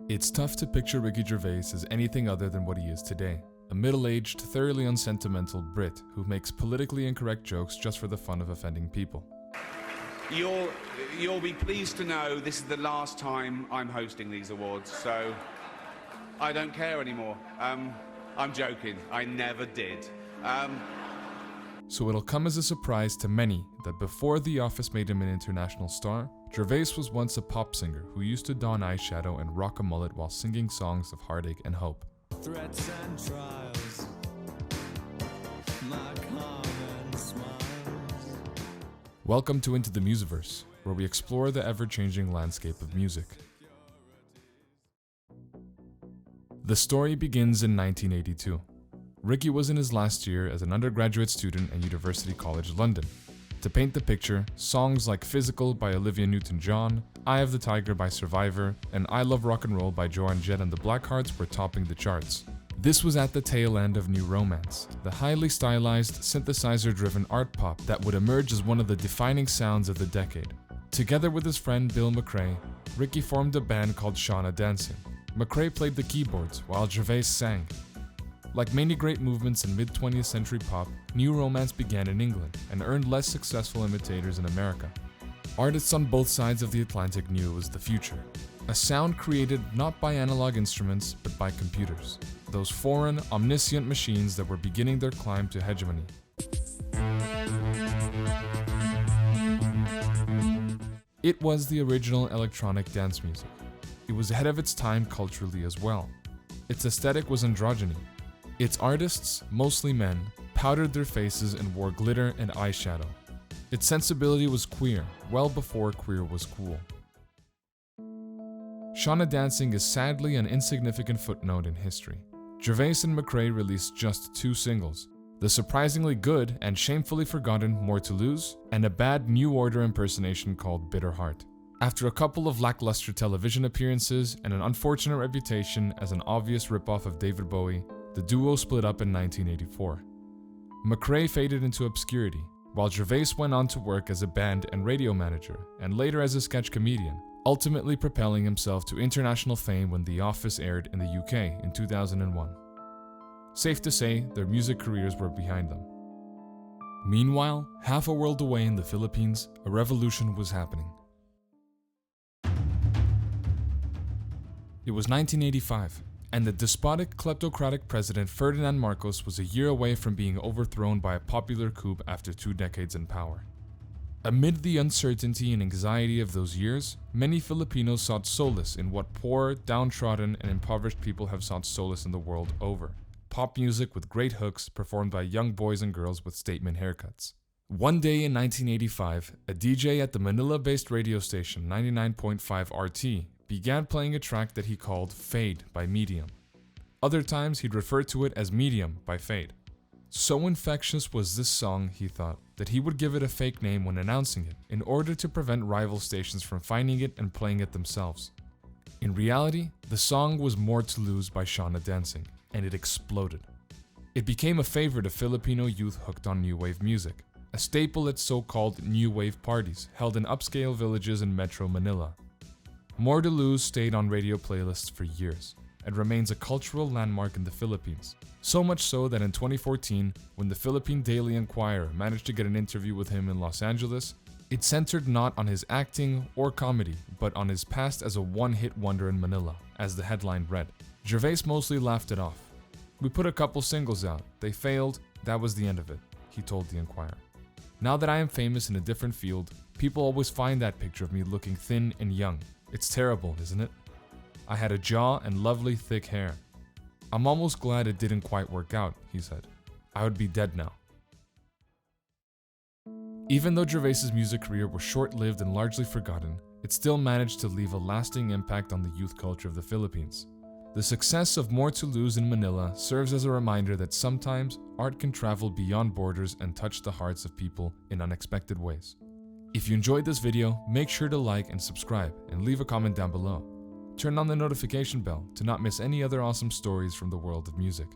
It's tough to picture Ricky Gervais as anything other than what he is today. A middle-aged, thoroughly unsentimental Brit who makes politically incorrect jokes just for the fun of offending people. You'll be pleased to know this is the last time I'm hosting these awards, so I don't care anymore. I'm joking. I never did. So it'll come as a surprise to many that before The Office made him an international star, Gervais was once a pop singer who used to don eyeshadow and rock a mullet while singing songs of heartache and hope. Threats and trials, my common smiles. Welcome to Into the Musiverse, where we explore the ever-changing landscape of music. The story begins in 1982. Ricky was in his last year as an undergraduate student at University College London. To paint the picture, songs like Physical by Olivia Newton-John, Eye of the Tiger by Survivor, and I Love Rock and Roll by Joan Jett and the Blackhearts were topping the charts. This was at the tail end of New Romance, the highly stylized, synthesizer-driven art pop that would emerge as one of the defining sounds of the decade. Together with his friend Bill McRae, Ricky formed a band called Shauna Dancing. McRae played the keyboards while Gervais sang. Like many great movements in mid-20th century pop, New Romance began in England and earned less successful imitators in America. Artists on both sides of the Atlantic knew it was the future. A sound created not by analog instruments, but by computers. Those foreign, omniscient machines that were beginning their climb to hegemony. It was the original electronic dance music. It was ahead of its time culturally as well. Its aesthetic was androgyny. Its artists, mostly men, powdered their faces and wore glitter and eyeshadow. Its sensibility was queer, well before queer was cool. Shauna Dancing is sadly an insignificant footnote in history. Gervais and McRae released just 2 singles, the surprisingly good and shamefully forgotten More to Lose, and a bad New Order impersonation called Bitter Heart. After a couple of lackluster television appearances and an unfortunate reputation as an obvious ripoff of David Bowie, the duo split up in 1984. McRae faded into obscurity, while Gervais went on to work as a band and radio manager, and later as a sketch comedian, ultimately propelling himself to international fame when The Office aired in the UK in 2001. Safe to say, their music careers were behind them. Meanwhile, half a world away in the Philippines, a revolution was happening. It was 1985, and the despotic, kleptocratic president Ferdinand Marcos was a year away from being overthrown by a popular coup after 2 decades in power. Amid the uncertainty and anxiety of those years, many Filipinos sought solace in what poor, downtrodden, and impoverished people have sought solace in the world over: pop music with great hooks performed by young boys and girls with statement haircuts. One day in 1985, a DJ at the Manila-based radio station 99.5 RT began playing a track that he called Fade by Medium. Other times he'd refer to it as Medium by Fade. So infectious was this song, he thought, that he would give it a fake name when announcing it, in order to prevent rival stations from finding it and playing it themselves. In reality, the song was More to Lose by Shauna Dancing, and it exploded. It became a favorite of Filipino youth hooked on new wave music, a staple at so-called new wave parties held in upscale villages in Metro Manila. More to Lose stayed on radio playlists for years and remains a cultural landmark in the Philippines. So much so that in 2014, when the Philippine Daily Inquirer managed to get an interview with him in Los Angeles, it centered not on his acting or comedy, but on his past as a one-hit wonder in Manila, as the headline read. Gervais mostly laughed it off. "We put a couple singles out, they failed, that was the end of it," he told the Inquirer. "Now that I am famous in a different field, people always find that picture of me looking thin and young. It's terrible, isn't it? I had a jaw and lovely thick hair. I'm almost glad it didn't quite work out," he said. "I would be dead now." Even though Gervais's music career was short-lived and largely forgotten, it still managed to leave a lasting impact on the youth culture of the Philippines. The success of More to Lose in Manila serves as a reminder that sometimes art can travel beyond borders and touch the hearts of people in unexpected ways. If you enjoyed this video, make sure to like and subscribe and leave a comment down below. Turn on the notification bell to not miss any other awesome stories from the world of music.